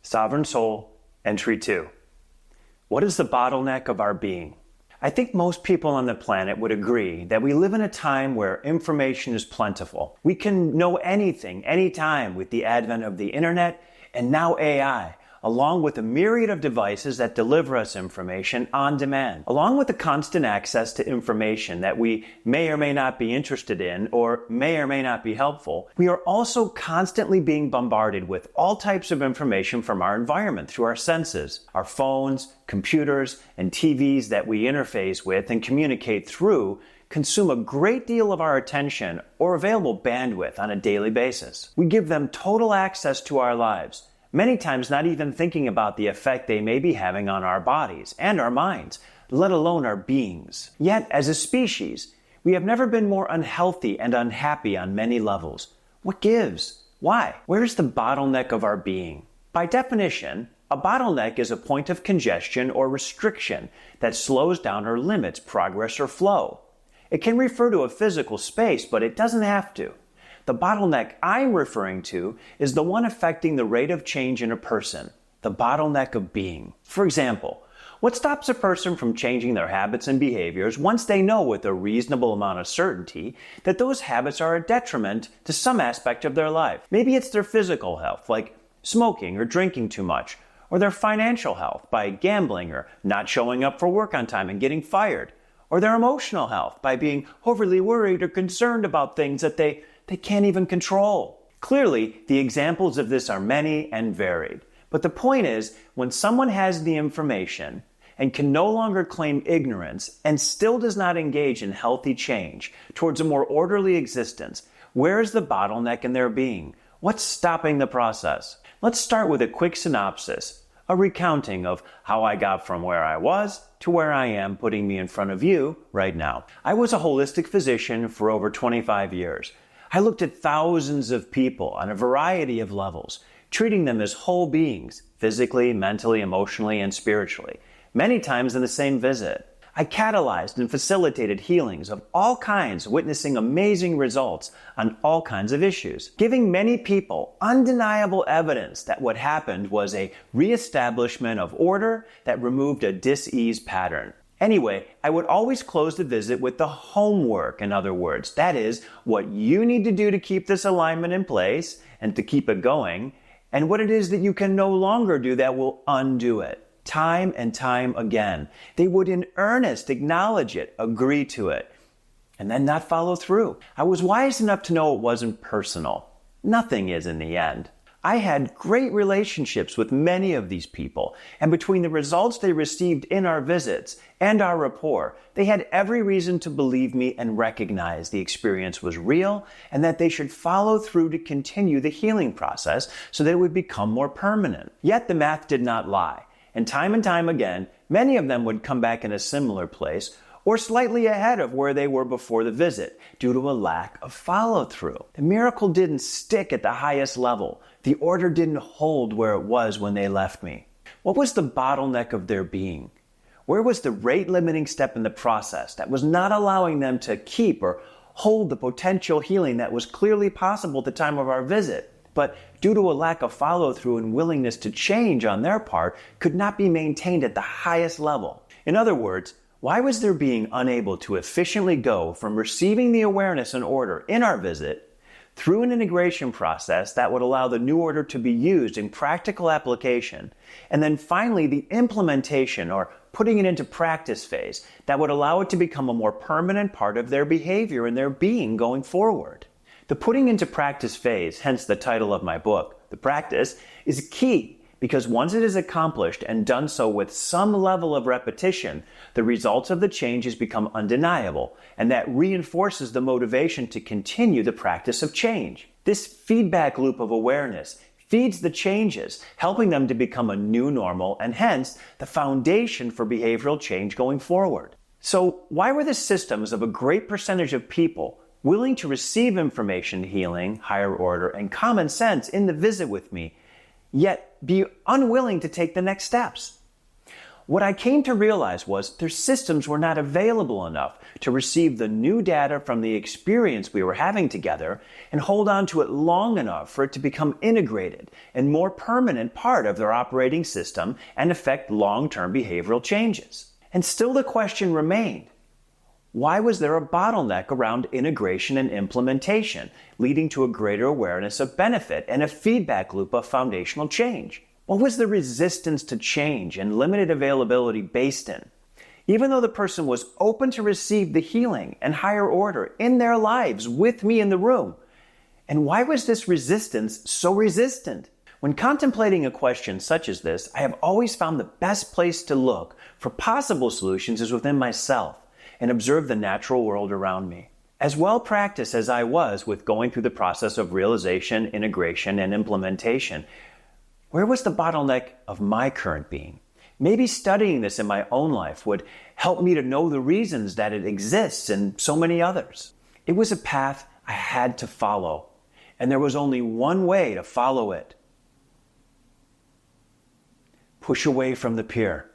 Sovereign Soul, Entry 2. What is the bottleneck of our being? I think most people on the planet would agree that we live in a time where information is plentiful. We can know anything, anytime with the advent of the internet and now AI, along with a myriad of devices that deliver us information on demand. Along with the constant access to information that we may or may not be interested in or may not be helpful, we are also constantly being bombarded with all types of information from our environment through our senses. Our phones, computers, and TVs that we interface with and communicate through consume a great deal of our attention or available bandwidth on a daily basis. We give them total access to our lives, many times not even thinking about the effect they may be having on our bodies and our minds, let alone our beings. Yet, as a species, we have never been more unhealthy and unhappy on many levels. What gives? Why? Where's the bottleneck of our being? By definition, a bottleneck is a point of congestion or restriction that slows down or limits progress or flow. It can refer to a physical space, but it doesn't have to. The bottleneck I'm referring to is the one affecting the rate of change in a person, the bottleneck of being. For example, what stops a person from changing their habits and behaviors once they know with a reasonable amount of certainty that those habits are a detriment to some aspect of their life? Maybe it's their physical health, like smoking or drinking too much, or their financial health by gambling or not showing up for work on time and getting fired, or their emotional health by being overly worried or concerned about things that they can't even control. Clearly, the examples of this are many and varied. But the point is, when someone has the information and can no longer claim ignorance and still does not engage in healthy change towards a more orderly existence, where is the bottleneck in their being? What's stopping the process? Let's start with a quick synopsis, a recounting of how I got from where I was to where I am, putting me in front of you right now. I was a holistic physician for over 25 years. I looked at thousands of people on a variety of levels, treating them as whole beings, physically, mentally, emotionally, and spiritually, many times in the same visit. I catalyzed and facilitated healings of all kinds, witnessing amazing results on all kinds of issues, giving many people undeniable evidence that what happened was a reestablishment of order that removed a dis-ease pattern. Anyway, I would always close the visit with the homework, in other words. That is, what you need to do to keep this alignment in place and to keep it going, and what it is that you can no longer do that will undo it. Time and time again. They would in earnest acknowledge it, agree to it, and then not follow through. I was wise enough to know it wasn't personal. Nothing is in the end. I had great relationships with many of these people, and between the results they received in our visits and our rapport, they had every reason to believe me and recognize the experience was real and that they should follow through to continue the healing process so that it would become more permanent. Yet the math did not lie, and time again, many of them would come back in a similar place or slightly ahead of where they were before the visit due to a lack of follow-through. The miracle didn't stick at the highest level. The order didn't hold where it was when they left me. What was the bottleneck of their being? Where was the rate-limiting step in the process that was not allowing them to keep or hold the potential healing that was clearly possible at the time of our visit, but due to a lack of follow-through and willingness to change on their part, could not be maintained at the highest level? In other words, why was their being unable to efficiently go from receiving the awareness and order in our visit through an integration process that would allow the new order to be used in practical application, and then finally the implementation or putting it into practice phase that would allow it to become a more permanent part of their behavior and their being going forward? The putting into practice phase, hence the title of my book, The Practice, is key. Because once it is accomplished and done so with some level of repetition, the results of the changes become undeniable, and that reinforces the motivation to continue the practice of change. This feedback loop of awareness feeds the changes, helping them to become a new normal and hence the foundation for behavioral change going forward. So why were the systems of a great percentage of people willing to receive information, healing, higher order, and common sense in the visit with me, yet be unwilling to take the next steps? What I came to realize was their systems were not available enough to receive the new data from the experience we were having together and hold on to it long enough for it to become integrated and more permanent part of their operating system and affect long-term behavioral changes. And still the question remained, why was there a bottleneck around integration and implementation, leading to a greater awareness of benefit and a feedback loop of foundational change? What was the resistance to change and limited availability based in? Even though the person was open to receive the healing and higher order in their lives with me in the room. And why was this resistance so resistant? When contemplating a question such as this, I have always found the best place to look for possible solutions is within myself and observe the natural world around me. As well practiced as I was with going through the process of realization, integration, and implementation, where was the bottleneck of my current being? Maybe studying this in my own life would help me to know the reasons that it exists in so many others. It was a path I had to follow, and there was only one way to follow it. Push away from the peer.